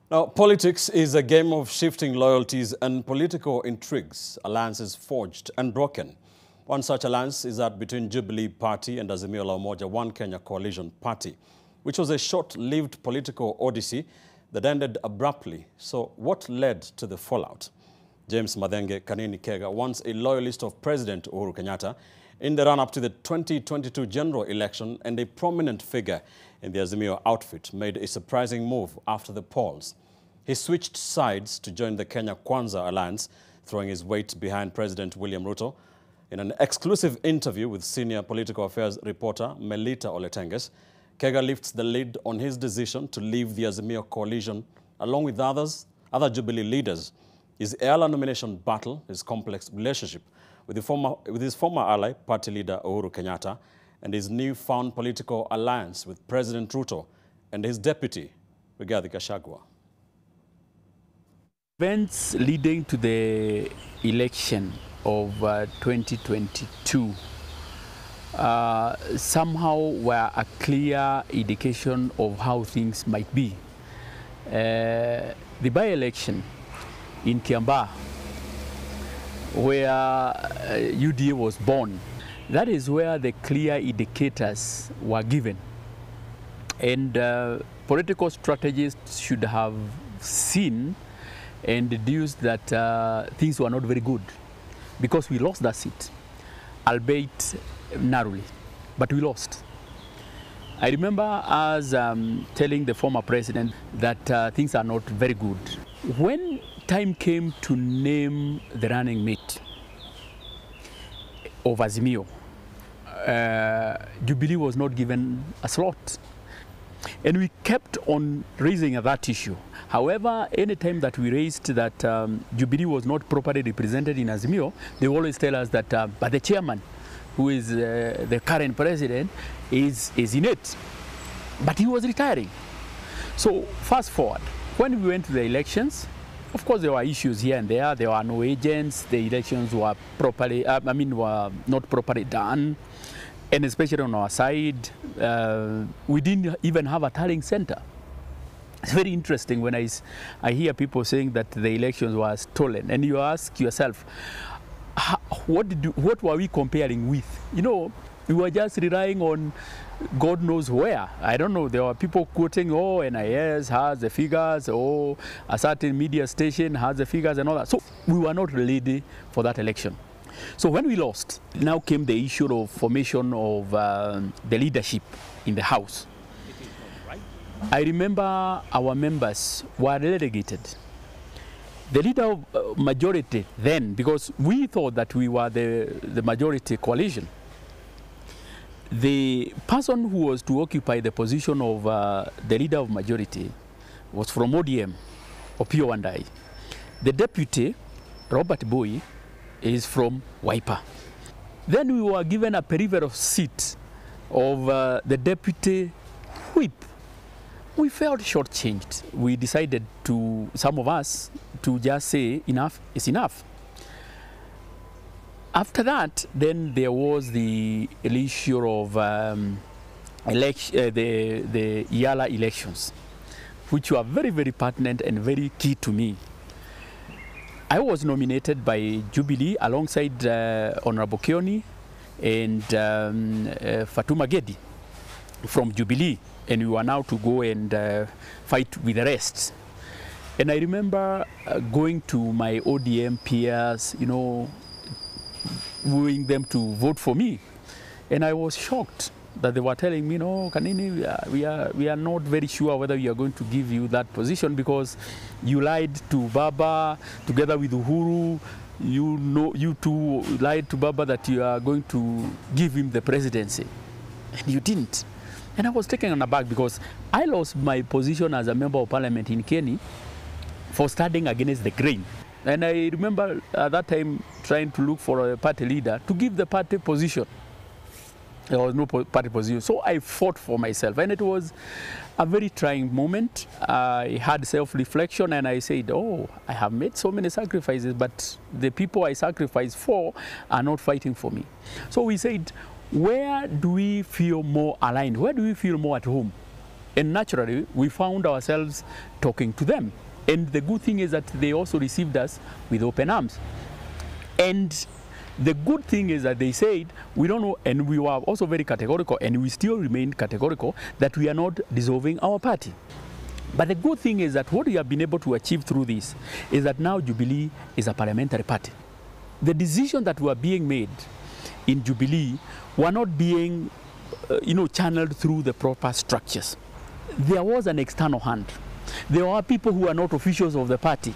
Now, politics is a game of shifting loyalties and political intrigues, alliances forged and broken. One such alliance is that between Jubilee Party and Azimio la Umoja One Kenya Coalition Party, which was a short-lived political odyssey that ended abruptly. So what led to the fallout? James Madenge Kanini Kega, once a loyalist of President Uhuru Kenyatta, in the run-up to the 2022 general election and a prominent figure in the Azimio outfit, made a surprising move after the polls. He switched sides to join the Kenya Kwanza alliance, throwing his weight behind President William Ruto. In an exclusive interview with senior political affairs reporter Melita Oletenges, Kega lifts the lid on his decision to leave the Azimio coalition along with other Jubilee leaders. His airline nomination battle, his complex relationship with his former ally, party leader Uhuru Kenyatta, and his newfound political alliance with President Ruto and his deputy, Rigathi Gachagua. Events leading to the election of 2022 somehow were a clear indication of how things might be. The by-election in Kiambaa, where UDA was born, that is where the clear indicators were given. And political strategists should have seen and deduced that things were not very good, because we lost that seat, albeit narrowly, but we lost. I remember us telling the former president that things are not very good. When time came to name the running mate of Azimio, Jubilee was not given a slot. And we kept on raising that issue. However, any time that we raised that Jubilee was not properly represented in Azimio, they always tell us that but the chairman, who is the current president, is in it. But he was retiring. So fast forward, when we went to the elections, of course there were issues here and there. There were no agents. The elections were were not properly done. And especially on our side, we didn't even have a tallying center. It's very interesting when I hear people saying that the elections were stolen, and you ask yourself, what were we comparing with? You know, we were just relying on God knows where. I don't know, there were people quoting, oh, NIS has the figures, oh, a certain media station has the figures and all that. So we were not ready for that election. So when we lost, now came the issue of formation of the leadership in the House. I remember our members were relegated. The leader of majority then, because we thought that we were the majority coalition, the person who was to occupy the position of the leader of majority was from ODM, Opio Wandai. The deputy, Robert Boy, is from Wiper. Then we were given a peripheral seat of the deputy whip. We felt shortchanged. We decided to, some of us, to just say enough is enough. After that, then there was the issue of the Yala elections, which were very, very pertinent and very key to me. I was nominated by Jubilee alongside Honorable Kioni and Fatuma Gedi from Jubilee, and we were now to go and fight with the rest. And I remember going to my ODM peers, you know, wooing them to vote for me. And I was shocked that they were telling me, no, Kanini, we are not very sure whether we are going to give you that position because you lied to Baba together with Uhuru. You two lied to Baba that you are going to give him the presidency. And you didn't. And I was taken aback because I lost my position as a member of parliament in Kenya for standing against the grain. And I remember at that time trying to look for a party leader to give the party position. There was no party position. So I fought for myself, and it was a very trying moment. I had self-reflection, and I said, oh, I have made so many sacrifices, but the people I sacrificed for are not fighting for me. So we said, where do we feel more aligned? Where do we feel more at home? And naturally, we found ourselves talking to them. And the good thing is that they also received us with open arms. And the good thing is that they said, we don't know, and we were also very categorical, and we still remain categorical, that we are not dissolving our party. But the good thing is that what we have been able to achieve through this is that now Jubilee is a parliamentary party. The decisions that were being made in Jubilee were not being channeled through the proper structures. There was an external hand. There were people who are not officials of the party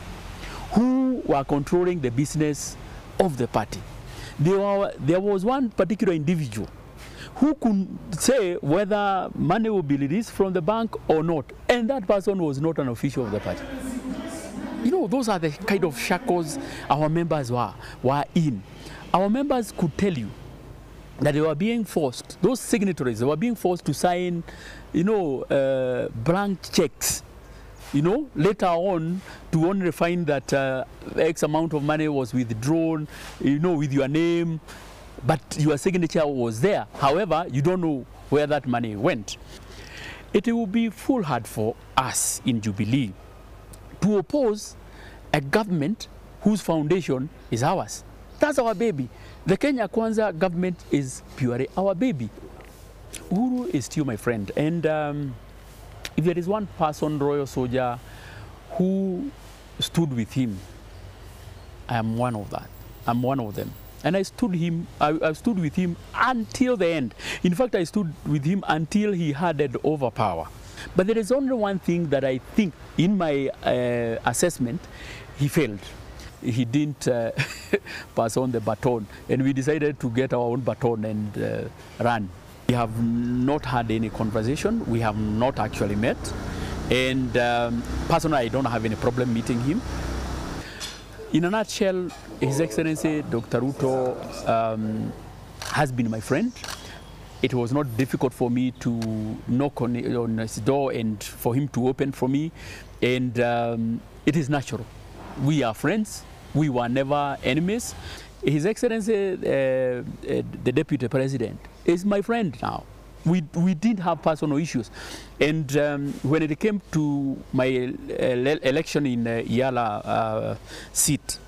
who were controlling the business of the party. There was one particular individual who could say whether money will be released from the bank or not, and that person was not an official of the party. Those are the kind of shackles our members were in. Our members could tell you that they were being forced, those signatories, they were being forced to sign, blank checks, later on to only find that X amount of money was withdrawn, with your name, but your signature was there. However, you don't know where that money went. It will be foolhardy for us in Jubilee to oppose a government whose foundation is ours. That's our baby. The Kenya Kwanza government is purely our baby. Uhuru is still my friend. And if there is one person, royal soldier, who stood with him, I am one of that. I'm one of them. And I stood with him until the end. In fact, I stood with him until he handed over power. But there is only one thing that I think, in my assessment, he failed. He didn't pass on the baton, and we decided to get our own baton and run. We have not had any conversation. We have not actually met. And personally, I don't have any problem meeting him. In a nutshell, His Excellency Dr. Ruto has been my friend. It was not difficult for me to knock on his door and for him to open for me. And it is natural. We are friends. We were never enemies. His Excellency, the Deputy President, is my friend now. We didn't have personal issues. And when it came to my election in Yala seat,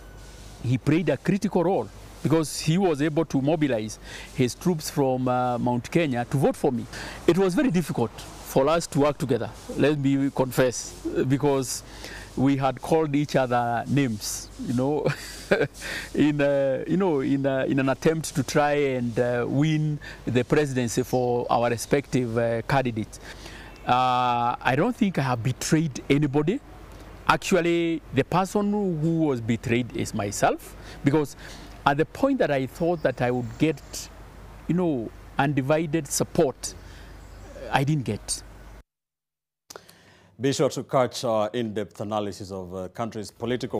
he played a critical role because he was able to mobilize his troops from Mount Kenya to vote for me. It was very difficult for us to work together, let me confess, because we had called each other names, in an attempt to try and win the presidency for our respective candidates. I don't think I have betrayed anybody. Actually, the person who was betrayed is myself, because at the point that I thought that I would get, undivided support, I didn't get. Be sure to catch our in-depth analysis of country's political